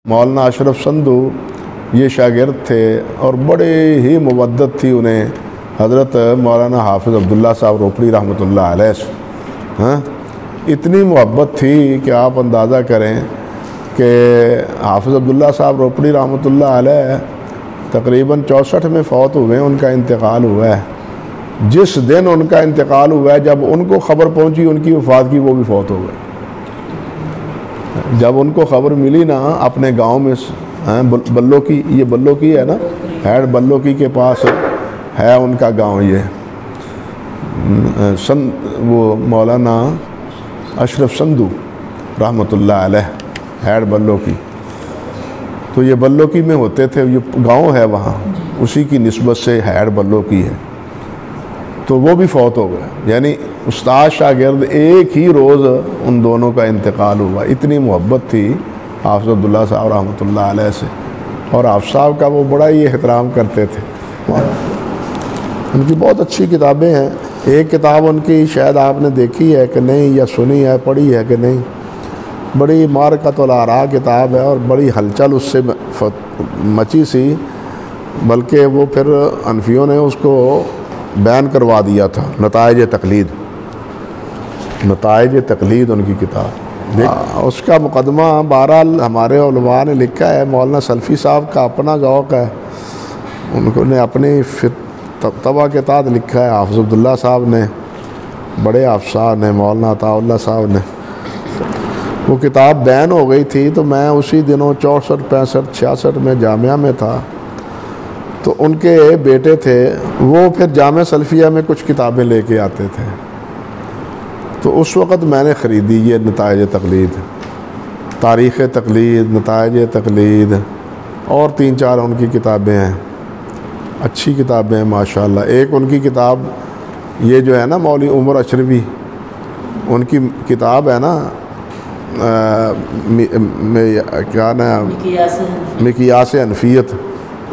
मौलाना अशरफ संधू ये शागिर्द थे और बड़े ही मुवद्दत थी उन्हें हज़रत मौलाना हाफिज़ अब्दुल्ला साहब रोपड़ी रहमतुल्लाह अलैह से। हाँ, इतनी मोहब्बत थी कि आप अंदाज़ा करें कि हाफिज़ अब्दुल्ला साहब रोपड़ी रहमतुल्लाह अलैह तकरीबन 64 में फ़ौत हुए, उनका इंतकाल हुआ है। जिस दिन उनका इंतकाल हुआ है, जब उनको ख़बर पहुंची उनकी वफ़ात की, वो भी फ़ौत हो गए। जब उनको ख़बर मिली ना अपने गांव में, बल्लो की, ये बल्लो की है ना, हैड बल्लो की के पास है उनका गांव, ये वो मौलाना अशरफ संधू रहमतुल्लाह अलैह हैड बल्लो की, तो ये बल्लो की में होते थे, ये गांव है वहाँ, उसी की निस्बत से हैड बल्लो की है। तो वो भी फ़ौत हो गए, यानी उस्ताद शागिर्द एक ही रोज़ उन दोनों का इंतकाल हुआ। इतनी मोहब्बत थी हाफिज़ अब्दुल्ला साहब रहमतुल्लाह अलैह से, और हाफिज़ साहब का वो बड़ा ही एहतराम करते थे। उनकी बहुत अच्छी किताबें हैं। एक किताब उनकी शायद आपने देखी है कि नहीं, या सुनी है, पढ़ी है कि नहीं, बड़ी मारकतुल आरा किताब है और बड़ी हलचल उससे मची सी, बल्कि वो फिर अनफियों ने उसको बैन करवा दिया था। नताइज तकलीद, नताइज तकलीद उनकी किताब। उसका मुकदमा बहरहाल हमारे उलमा ने लिखा है। मौलाना सल्फ़ी साहब का अपना ज़ौक़ है, उन्होंने अपनी तबा के तहत लिखा है। हाफिज़ अब्दुल्ला साहब ने, बड़े हाफ़िज़ साहब ने, मौलाना अताउल्लाह साहब ने, वो किताब बैन हो गई थी। तो मैं उसी दिनों 64, 65, 66 में जामिया में था, तो उनके बेटे थे, वो फिर जामिया सल्फ़िया में कुछ किताबें लेके आते थे। तो उस वक़्त मैंने ख़रीदी ये नताइज तकलीद, तारीख़ तकलीद, नताइज तकलीद, और 3-4 उनकी किताबें हैं, अच्छी किताबें हैं माशाअल्लाह। एक उनकी किताब ये जो है ना, मौलवी उमर अशरफी, उनकी किताब है ना, क्या नाम, मिकियास अनफियत,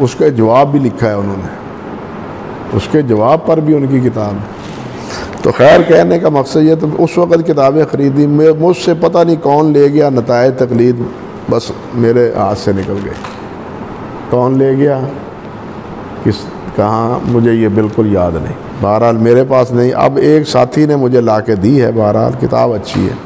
उसके जवाब भी लिखा है उन्होंने, उसके जवाब पर भी उनकी किताब। तो खैर, कहने का मकसद ये, तो उस वक़्त किताबें ख़रीदी, मुझसे पता नहीं कौन ले गया नताइज तकलीद, बस मेरे हाथ से निकल गई। कौन ले गया, किस, कहाँ, मुझे ये बिल्कुल याद नहीं। बहरहाल मेरे पास नहीं। अब एक साथी ने मुझे ला के दी है। बहरहाल किताब अच्छी है।